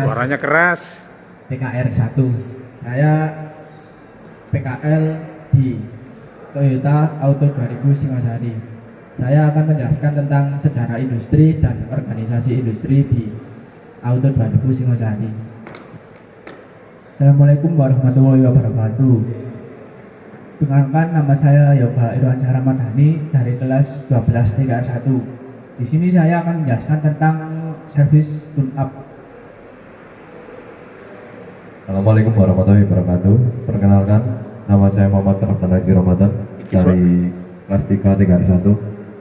Suaranya keras. PKR 1. Saya PKL di Toyota Auto 2000 Singosari. Saya akan menjelaskan tentang sejarah industri dan organisasi industri di Auto 2000 Singosari. Assalamualaikum warahmatullahi wabarakatuh. Perkenalkan, nama saya Yoga Irwan Ramadhani dari kelas 12 TKR 1. Di sini saya akan menjelaskan tentang servis tune up. Assalamualaikum warahmatullahi wabarakatuh. Perkenalkan, nama saya Muhammad Ramadhani Ramadan dari kelas 3 TKR 1.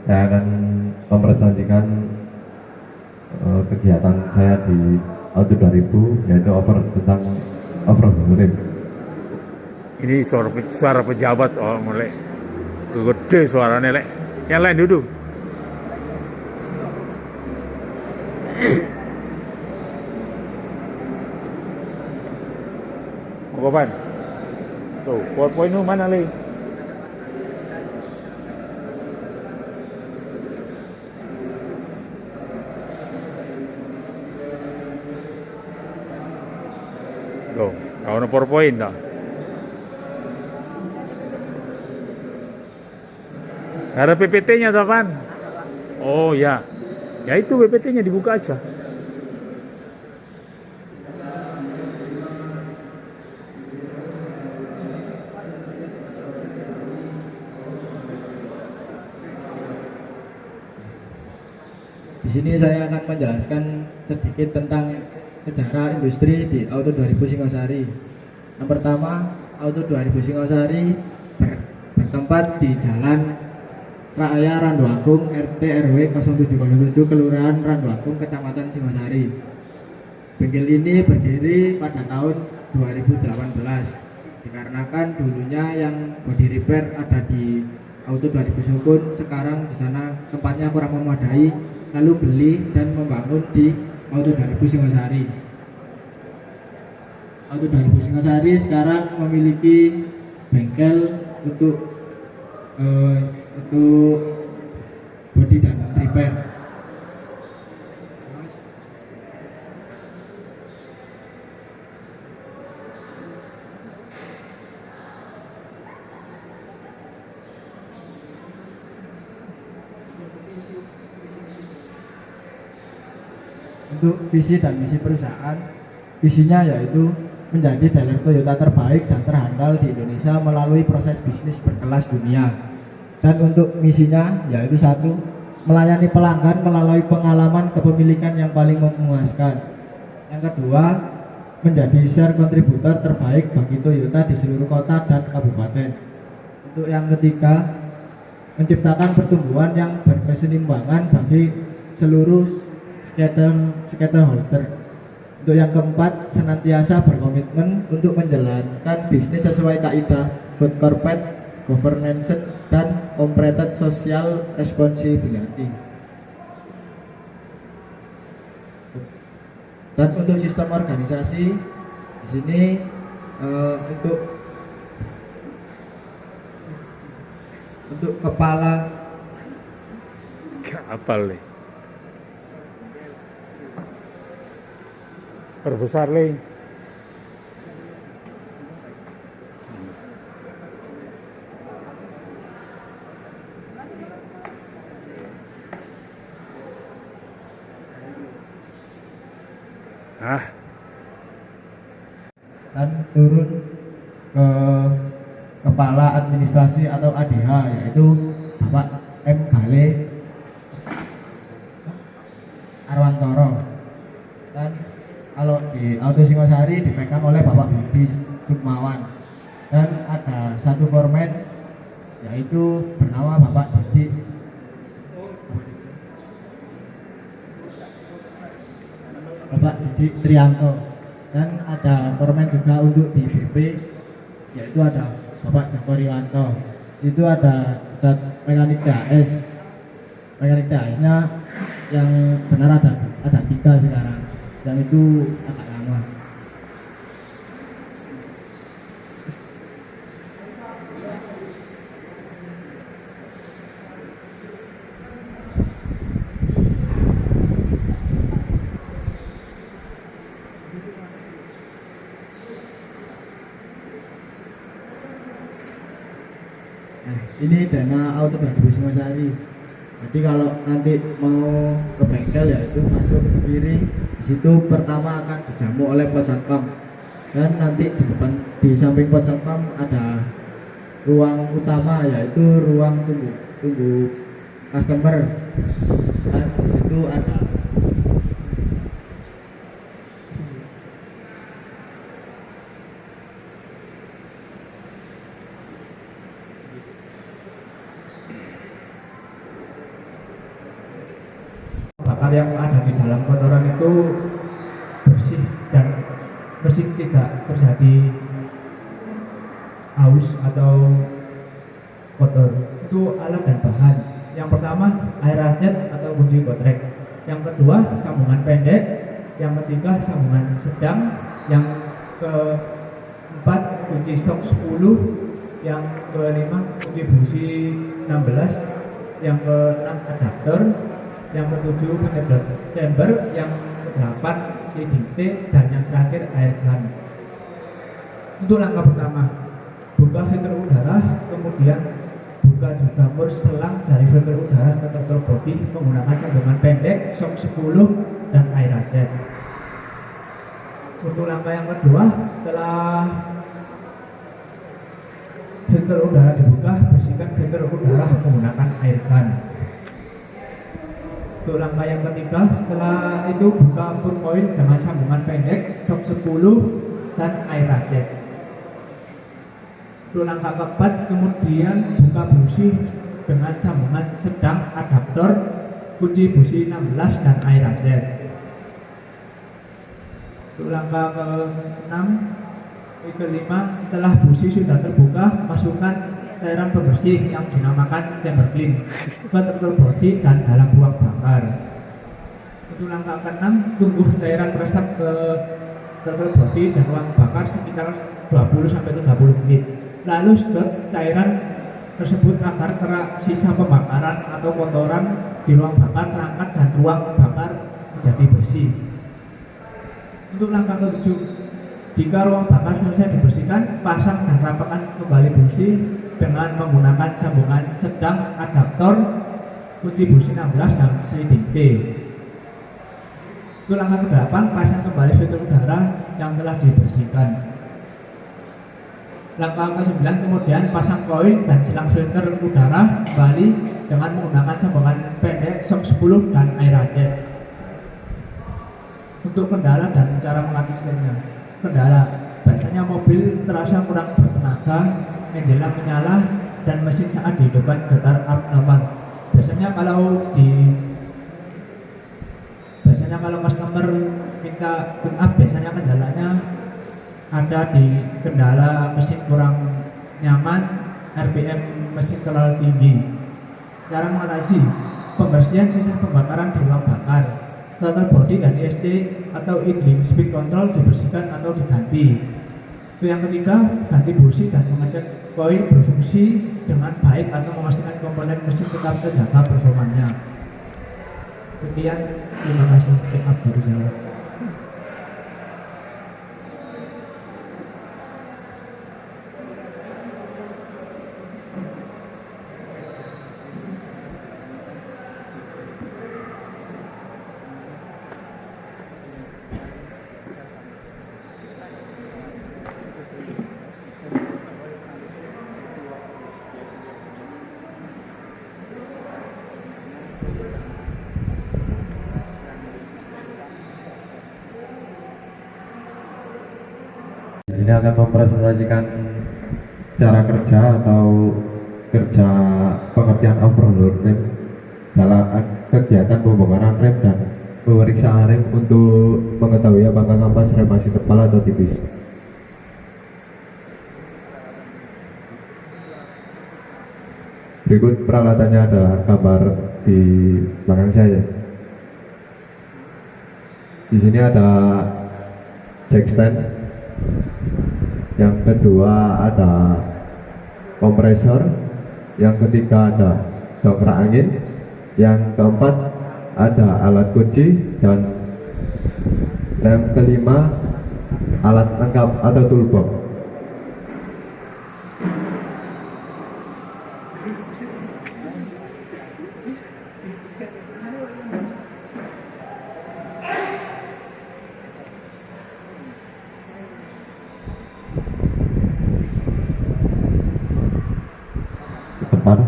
Saya akan mempresentasikan kegiatan saya di Auto 2000, yaitu tentang off-road rim. Ini suara pejabat. Oh, mulai gede suaranya, lek. Yang lain duduk. Mau kapan? Tuh, poin-poin itu mana lagi? Tuh, kau ada poin dah. Ada PPT-nya, Tapan? Oh ya, ya itu PPT-nya dibuka aja. Di sini saya akan menjelaskan sedikit tentang sejarah industri di Auto 2000 Singosari. Yang pertama, Auto 2000 Singosari bertempat di Jalan Raya Randuagung, RT RW 0707, Kelurahan Randuagung, Kecamatan Singosari. Bengkel ini berdiri pada tahun 2018. Dikarenakan dulunya yang body repair ada di Auto 2000 Sukun, sekarang di sana tempatnya kurang memadai, lalu beli dan membangun di Auto 2000 Singosari. Auto 2000 Singosari sekarang memiliki bengkel untuk body dan repair. Untuk visi dan misi perusahaan, visinya yaitu menjadi dealer Toyota terbaik dan terhandal di Indonesia melalui proses bisnis berkelas dunia. Dan untuk misinya yaitu 1, melayani pelanggan melalui pengalaman kepemilikan yang paling memuaskan. Yang kedua, menjadi share kontributor terbaik bagi Toyota di seluruh kota dan kabupaten. Untuk yang ketiga, menciptakan pertumbuhan yang berkeseimbangan bagi seluruh stakeholder. Untuk yang keempat, senantiasa berkomitmen untuk menjalankan bisnis sesuai kaidah good corporate governance dan corporate social responsibility. Dan untuk sistem organisasi di sini untuk kepala Apal nih. Perbesar nih. Dan turun ke Kepala Administrasi atau ADH, yaitu Bapak M. Gale Arwantoro. Dan kalau di Auto Singosari dipegang oleh Bapak Budi Sukmawan. Dan ada satu format yaitu bernama Bapak Didi Trianto. Dan ada format juga untuk di BP, yaitu ada Bapak Joko Riwanto. Itu ada mekanik THS. Mekanik THS-nya yang benar ada 3 sekarang, dan itu agak lama. Nah, ini dana auto 2000 Singosari. Jadi kalau nanti mau ke bengkel ya itu masuk ke kiri. Di situ pertama akan dijamu oleh pos satpam. Dan nanti di depan di samping pos satpam ada ruang utama, yaitu ruang tunggu customer. Dan di situ ada bakar yang ada di dalam kotoran itu bersih dan tidak terjadi haus atau kotor. Itu alat dan bahan. Yang pertama air ratchet atau kunci kotrek. Yang kedua sambungan pendek. Yang ketiga sambungan sedang. Yang keempat kunci stok 10. Yang kelima kunci busi 16. Yang keenam adaptor. Yang ketujuh penyedot chamber, yang ke-8 CDT, dan yang terakhir air gun. Untuk langkah pertama, buka filter udara, kemudian buka juga mur selang dari filter udara ke throttle body menggunakan sambungan pendek, shock 10 dan air ratchet. Untuk langkah yang kedua, setelah filter udara dibuka, bersihkan filter udara menggunakan air gun. Untuk langkah yang ketiga, setelah itu buka pur coil dengan sambungan pendek, shock 10 dan air ratchet. Untuk langkah keempat, kemudian buka busi dengan sambungan sedang adaptor, kunci busi 16 dan air ratchet. Untuk langkah ke-6, kelima, setelah busi sudah terbuka, masukkan cairan pembersih yang dinamakan chamber clean ke throttle body dan dalam ruang bakar. Untuk langkah ke-6, tunggu cairan meresap ke throttle body dan ruang bakar sekitar 20-30 menit. Lalu sedot cairan tersebut agar kerak sisa pembakaran atau kotoran di ruang bakar terangkat dan ruang bakar menjadi bersih. Untuk langkah ke-7, jika ruang bakar selesai dibersihkan, pasang dan rapatkan kembali busi dengan menggunakan sambungan sedang adaptor, kunci busi 16 dan CDT. Untuk langkah ke-8, pasang kembali filter udara yang telah dibersihkan. Langkah ke-9, kemudian pasang koil dan selang filter udara kembali dengan menggunakan sambungan pendek, shock 10 dan air ratchet. Untuk kendala dan cara melatih setirnya. Kendala, biasanya mobil terasa kurang bertenaga, menjelang menyala, dan mesin saat dihidupkan getar abnormal. Biasanya kalau customer minta tune up, biasanya kendalanya ada di kendala mesin kurang nyaman, RPM mesin terlalu tinggi. Cara mengatasi, pembersihan sisa pembakaran di ruang bakar, throttle body dan ISC atau idling speed control dibersihkan atau diganti. Itu yang ketiga, ganti busi dan mengecek koil berfungsi dengan baik atau memastikan komponen mesin tetap terjaga performanya. Sekian, terima kasih. Maaf dari saya. sini akan mempresentasikan cara kerja atau kerja pengertian overload rem dalam kegiatan pembongkaran rem dan pemeriksaan rem untuk mengetahui apakah kampas rem masih tebal atau tipis. Berikut peralatannya adalah gambar di belakang saya. Di sini ada jack stand. Yang kedua ada kompresor. Yang ketiga ada dongkrak angin. Yang keempat ada alat kunci, dan yang kelima alat lengkap atau toolbox. Depan.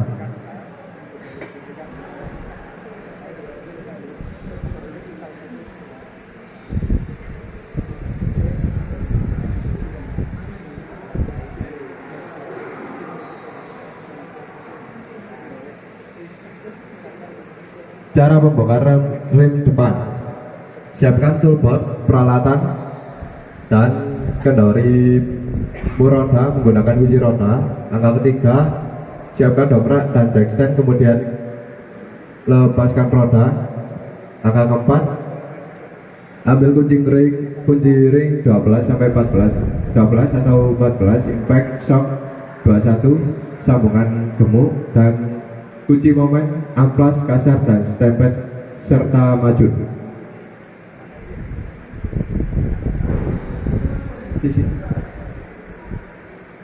Cara pembongkaran rem depan: siapkan toolbox, peralatan, dan kendori mur roda menggunakan kunci roda. Langkah ketiga, siapkan dongkrak dan jack stand, kemudian lepaskan roda. Langkah keempat, ambil kunci ring 12 sampai 14, 12 atau 14, impact shock 21, sambungan gemuk, dan kunci momen, amplas, kasar, dan stempet serta majun.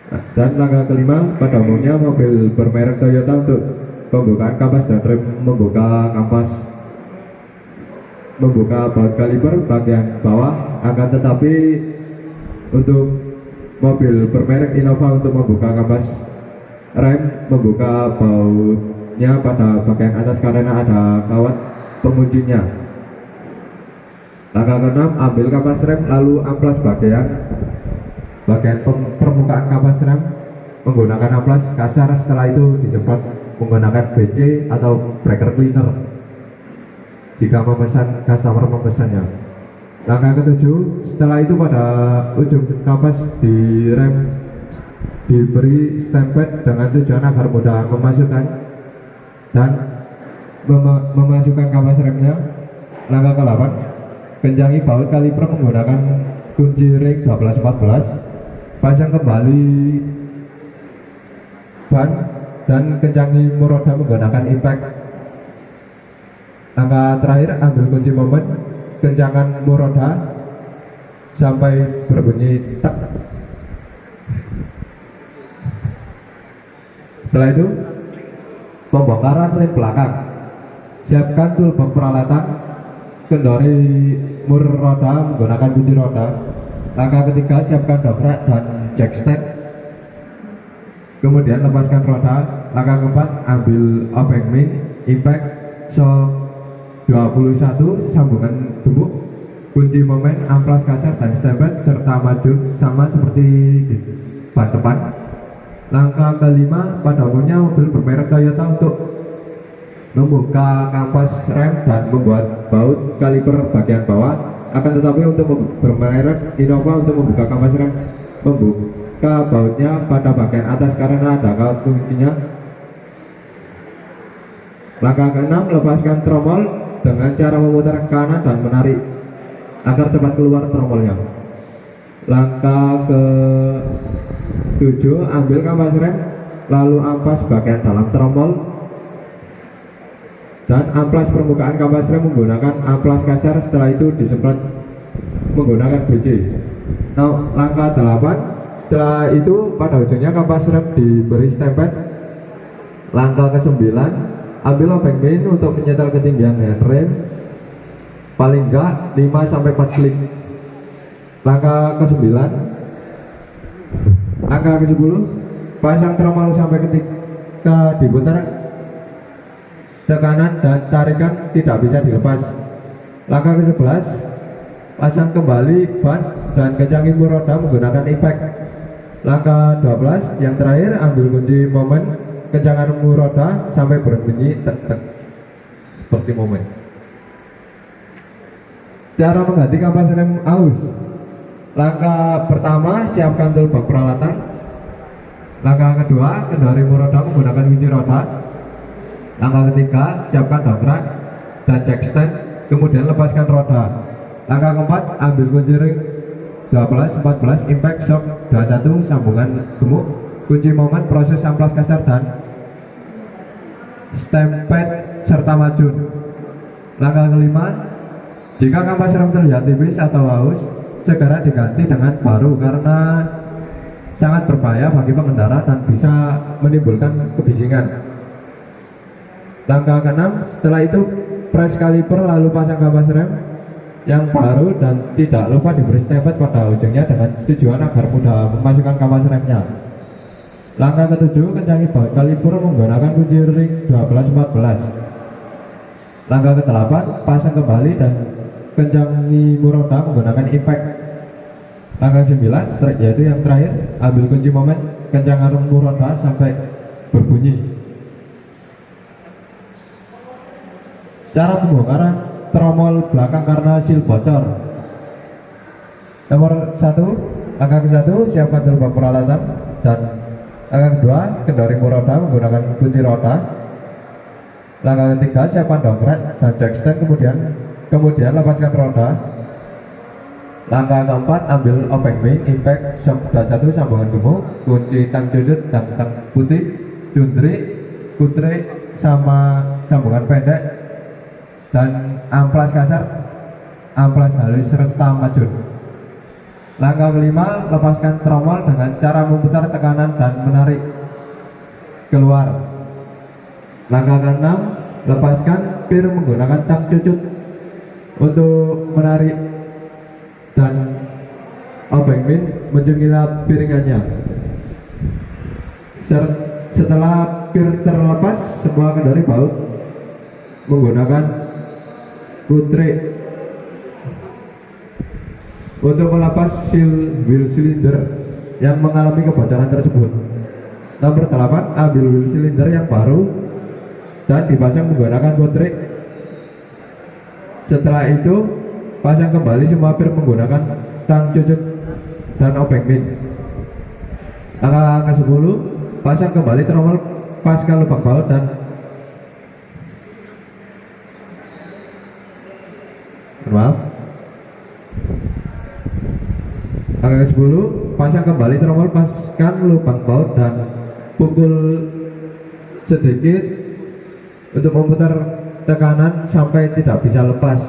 Nah, dan langkah kelima, pada umumnya mobil bermerek Toyota untuk pembukaan kampas dan rem membuka baut kaliper bagian bawah, akan tetapi untuk mobil bermerek Innova untuk membuka kampas rem membuka bautnya pada bagian atas karena ada kawat penguncinya. Langkah keenam, ambil kampas rem lalu amplas bagian permukaan kampas rem menggunakan amplas kasar. Setelah itu disemprot menggunakan BC atau breaker cleaner jika customer memesannya. Langkah ketujuh, setelah itu pada ujung kampas di rem diberi stempet dengan tujuan agar mudah memasukkan dan memasukkan kampas remnya. Langkah ke-8, kencangi baut kaliper menggunakan kunci ring 12-14, pasang kembali ban dan kencangi mur roda menggunakan impact. Langkah terakhir, ambil kunci momen, kencangkan mur roda sampai berbunyi tak. Setelah itu, pembongkaran rem belakang. Siapkan toolbox peralatan, kendori mur roda menggunakan kunci roda. Langkah ketiga, siapkan dongkrak dan jack stand, kemudian lepaskan roda. Langkah keempat, ambil obeng main, impact, shock 21, sambungan gemuk, kunci momen, amplas kasar, dan stempet serta majun sama seperti di ban depan. Langkah kelima, pada umumnya mobil bermerek Toyota untuk membuka kampas rem dan membuat baut kaliper bagian bawah. Akan tetapi untuk bermerek Innova untuk membuka kampas rem membuka bautnya pada bagian atas karena ada kawat kuncinya. Langkah keenam, lepaskan tromol dengan cara memutar ke kanan dan menarik agar cepat keluar tromolnya. Langkah ke-7, ambil kampas rem lalu ampas bagian dalam tromol dan amplas permukaan kampas rem menggunakan amplas kasar. Setelah itu disemprot menggunakan BC. Nah, langkah 8, setelah itu pada ujungnya kampas rem diberi stempet. Langkah ke-9, ambil obeng main untuk menyetel ketinggian rem paling enggak 5-4 klik. Langkah ke-9, langkah ke-10, pasang tromol sampai ketika diputar tekanan dan tarikan tidak bisa dilepas. Langkah ke-11, pasang kembali ban dan kencangi mur roda menggunakan impact. Langkah 12 yang terakhir, ambil kunci momen, kencangkan mur roda sampai berbunyi tek tek seperti momen. Cara mengganti kampas rem aus. Langkah pertama, siapkan toolbox peralatan. Langkah kedua, kendari mur roda menggunakan kunci roda. Langkah ketiga, siapkan dongkrak dan jack stand, kemudian lepaskan roda. Langkah keempat, ambil kunci ring 12, 14, impact, shock, 21, sambungan gemuk, kunci momen, proses amplas kasar dan stemped serta majun. Langkah kelima, jika kampas rem terlihat tipis atau haus, segera diganti dengan baru karena sangat berbahaya bagi pengendara dan bisa menimbulkan kebisingan. Langkah keenam, setelah itu press kaliper lalu pasang kampas rem yang baru dan tidak lupa diberi stempet pada ujungnya dengan tujuan agar mudah memasukkan kampas remnya. Langkah ketujuh, kencangi baut kaliper menggunakan kunci ring 12, 14. Langkah ke-8, pasang kembali dan kencangi mur roda menggunakan impact. Langkah 9, yaitu yang terakhir, ambil kunci momen, kencangkan mur roda sampai berbunyi. Cara pembongkaran tromol belakang karena seal bocor. Nomor 1, langkah ke-1, siapkan toolbox peralatan, dan langkah kedua, kendari mur roda menggunakan kunci roda. Langkah ketiga, siapkan dongkrak dan jack stand, kemudian lepaskan roda. Langkah keempat, ambil obeng wing, impact, shock 21, sambungan gemuk, kunci tang cucut dan tang putih, jundri, kutre, sama sambungan pendek, dan amplas kasar, amplas halus serta majun. Langkah kelima, lepaskan tromol dengan cara memutar tekanan dan menarik keluar. Langkah keenam, lepaskan pir menggunakan tang cucut untuk menarik dan obeng min mencungkila piringannya. Setelah pir terlepas, semua kendari baut menggunakan kutre untuk melepas wheel cylinder yang mengalami kebocoran tersebut. Nomor 8, ambil wheel cylinder yang baru dan dipasang menggunakan kutre. Setelah itu, pasang kembali semua pir menggunakan tang cucut dan obeng min. Langkah ke-10, pasang kembali tromol pasca lubang baut dan maaf. Langkah ke-10, pasang kembali tromol paskan lubang baut dan pukul sedikit untuk memutar tekanan sampai tidak bisa lepas.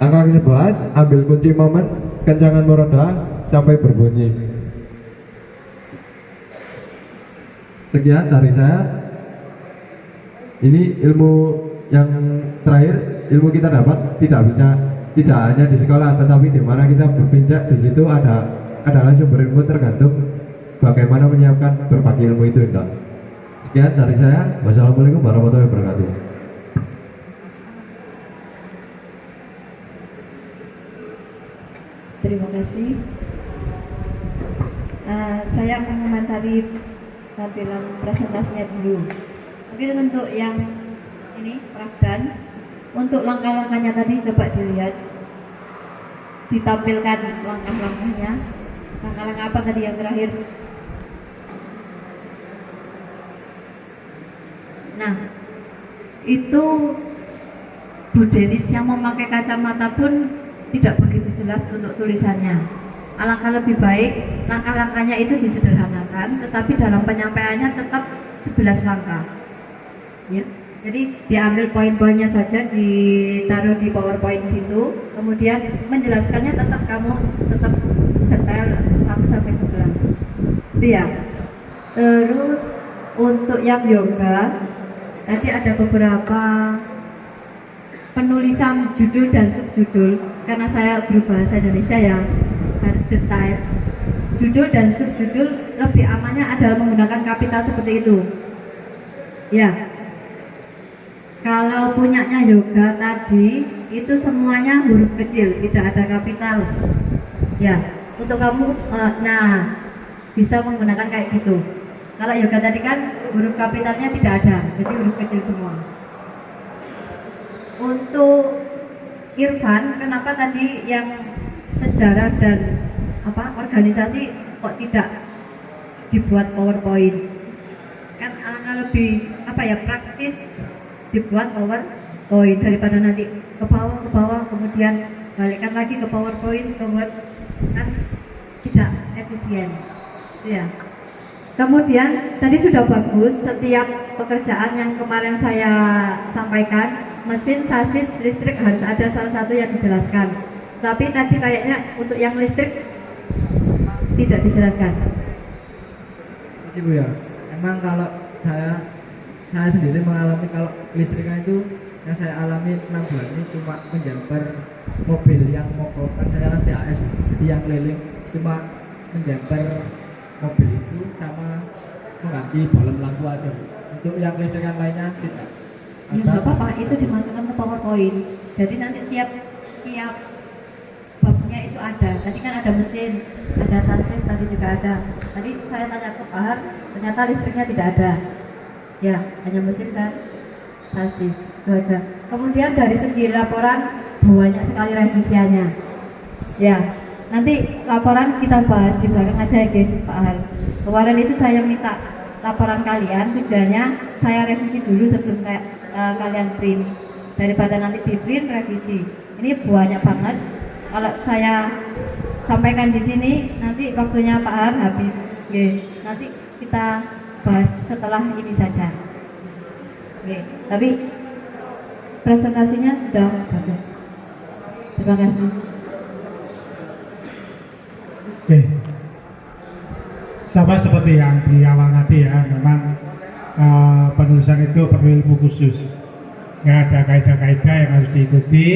Langkah ke-11, ambil kunci momen, kencangkan mur roda sampai berbunyi. Sekian dari saya. Ini ilmu yang terakhir, ilmu kita dapat tidak hanya di sekolah, tetapi di mana kita berpijak di situ adalah sumber ilmu, tergantung bagaimana menyiapkan berbagi ilmu itu. Sekian dari saya. Wassalamualaikum warahmatullahi wabarakatuh. Terima kasih. Saya akan mengomentari tampilan presentasinya dulu. Mungkin untuk yang ini Prafdan, untuk langkah-langkahnya tadi coba dilihat, ditampilkan langkah-langkahnya. Langkah-langkah apa tadi yang terakhir? Nah, itu Bu Denis yang memakai kacamata pun tidak begitu jelas untuk tulisannya. Alangkah lebih baik langkah-langkahnya itu disederhanakan, tetapi dalam penyampaiannya tetap 11 langkah. Ya, jadi diambil poin-poinnya saja, ditaruh di PowerPoint situ, kemudian menjelaskannya tetap detail 1 sampai 11. Itu ya. Terus untuk yang yoga tadi ada beberapa penulisan judul dan subjudul, karena saya berbahasa Indonesia ya harus detail. Judul dan subjudul lebih amannya adalah menggunakan kapital seperti itu. Ya. Kalau punyanya yoga tadi itu semuanya huruf kecil, tidak ada kapital. Ya, untuk kamu, nah bisa menggunakan kayak gitu. Kalau yoga tadi kan huruf kapitalnya tidak ada, jadi huruf kecil semua. Untuk Irfan, kenapa tadi yang sejarah dan organisasi kok tidak dibuat PowerPoint? Kan alangkah lebih praktis dibuat PowerPoint daripada nanti ke bawah kemudian balikkan lagi ke PowerPoint kan tidak efisien. Ya. Kemudian tadi sudah bagus setiap pekerjaan yang kemarin saya sampaikan, mesin, sasis, listrik harus ada salah satu yang dijelaskan. Tapi tadi kayaknya untuk yang listrik tidak dijelaskan. Ibu ya, emang kalau saya sendiri mengalami kalau listriknya itu yang saya alami 6 bulan ini cuma menjamper mobil yang mogok, kan saya kan TAS, jadi yang keliling cuma menjamper mobil itu sama mengganti bolen lampu aja. Untuk yang listrikan lainnya tidak. Ya nggak apa-apa, itu dimasukkan ke PowerPoint. Jadi nanti tiap babnya itu ada. Tadi kan ada mesin, ada sasis, tadi juga ada. Tadi saya tanya ke Pak Har, ternyata listriknya tidak ada. Ya, hanya mesin dan sasis. Itu aja. Kemudian dari segi laporan banyak sekali revisiannya. Ya, nanti laporan kita bahas di belakang aja ya Pak Har. Kemarin itu saya minta laporan kalian, tujuannya saya revisi dulu sebelum kalian print, daripada nanti di print revisi. Ini banyak banget. Kalau saya sampaikan di sini, nanti waktunya Pak Har habis. Oke, nanti kita bahas setelah ini saja. Oke, tapi presentasinya sudah bagus. Terima kasih. Oke, sama seperti yang di awal tadi ya, memang penulisan itu perlu ilmu khusus. Nggak ada kaidah-kaidah yang harus diikuti.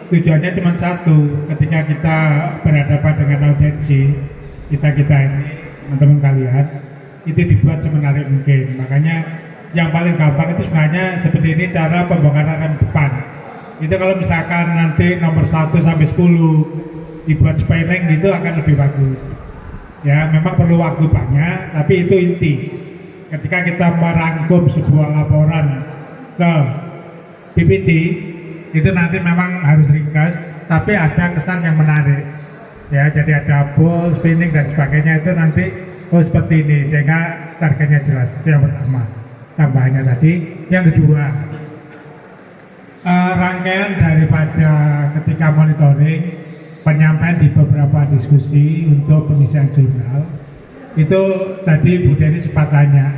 Tujuannya cuma satu, ketika kita berhadapan dengan audiensi, kita ini, teman-teman kalian, itu dibuat semenarik mungkin. Makanya yang paling gampang itu sebenarnya seperti ini cara pembongkaran depan. Itu kalau misalkan nanti nomor 1 sampai 10 dibuat spelling gitu akan lebih bagus. Ya, memang perlu waktu banyak, tapi itu inti. Ketika kita merangkum sebuah laporan ke PPT, itu nanti memang harus ringkas, tapi ada kesan yang menarik. Ya, jadi ada bold, spinning dan sebagainya itu nanti seperti ini sehingga targetnya jelas. Itu yang pertama. Tambahannya tadi. Yang kedua, rangkaian daripada ketika monitoring, penyampaian di beberapa diskusi untuk pengisian jurnal itu tadi Bu Deni sempat tanya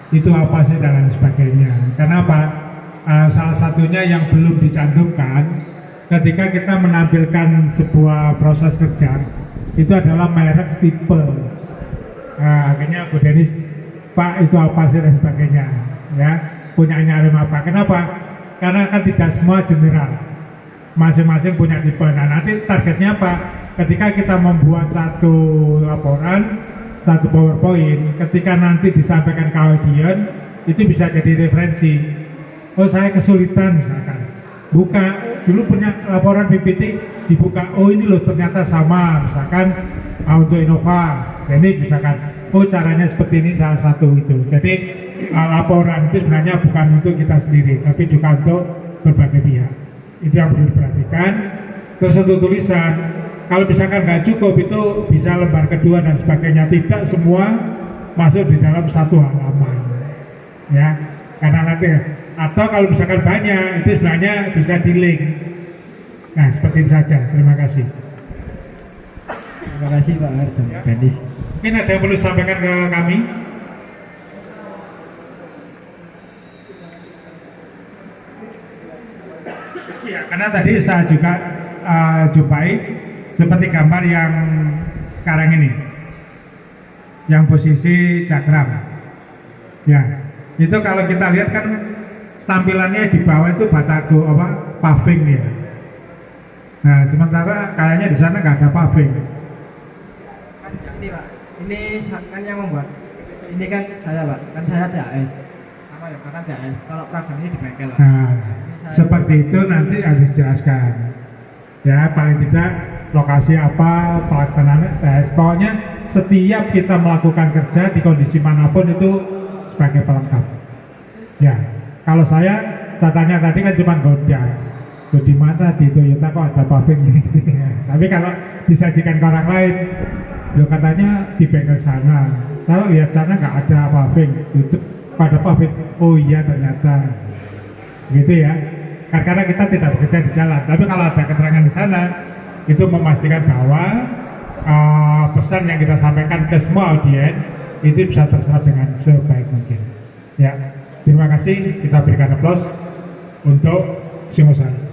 itu apa sih dan lain sebagainya. Kenapa? Salah satunya yang belum dicantumkan ketika kita menampilkan sebuah proses kerja itu adalah merek tipe. Akhirnya Bu Deni, Pak itu apa sih dan sebagainya, ya punyanya Arim apa? Kenapa? Karena kan tidak semua general, masing-masing punya tipe. Nah nanti targetnya apa? Ketika kita membuat satu laporan, satu PowerPoint, ketika nanti disampaikan ke audien, itu bisa jadi referensi. Oh saya kesulitan misalkan, buka dulu punya laporan PPT, dibuka, oh ini loh ternyata sama, misalkan untuk Innova, ini misalkan, oh caranya seperti ini salah satu itu. Jadi laporan itu sebenarnya bukan untuk kita sendiri, tapi juga untuk berbagai pihak. Itu yang perlu diperhatikan. Terus untuk tulisan, kalau misalkan nggak cukup itu bisa lembar kedua dan sebagainya, tidak semua masuk di dalam satu halaman, ya. Karena nanti, atau kalau misalkan banyak itu sebenarnya bisa di link. Nah seperti itu saja. Terima kasih. Terima kasih Pak Har dan Denis. Mungkin ada yang perlu disampaikan ke kami? Ya, karena tadi saya juga jumpai seperti gambar yang sekarang ini, yang posisi cakram. Ya, itu kalau kita lihat kan tampilannya di bawah itu bataku paving ya. Nah, sementara kayaknya di sana nggak ada paving. Ini Pak, ini kan yang membuat. Ini kan saya Pak, kan saya TAS. Sama ya karena THS kalau peragamnya di bengkel. Nah, seperti itu nanti harus dijelaskan. Ya, paling tidak lokasi apa, pelaksanaan tes. Pokoknya setiap kita melakukan kerja di kondisi manapun itu sebagai pelengkap. Ya, kalau saya tanya tadi kan cuma godang. Loh, di mana di Toyota kok ada pavingnya gitu ya. Tapi kalau disajikan ke orang lain, loh katanya di bengkel sana. Kalau lihat sana nggak ada paving, itu pada paving. Oh iya ternyata, gitu ya. Karena kita tidak bekerja di jalan. Tapi kalau ada keterangan di sana, itu memastikan bahwa pesan yang kita sampaikan ke semua audiens itu bisa terserap dengan sebaik mungkin. Ya, terima kasih. Kita berikan aplaus untuk Singosari.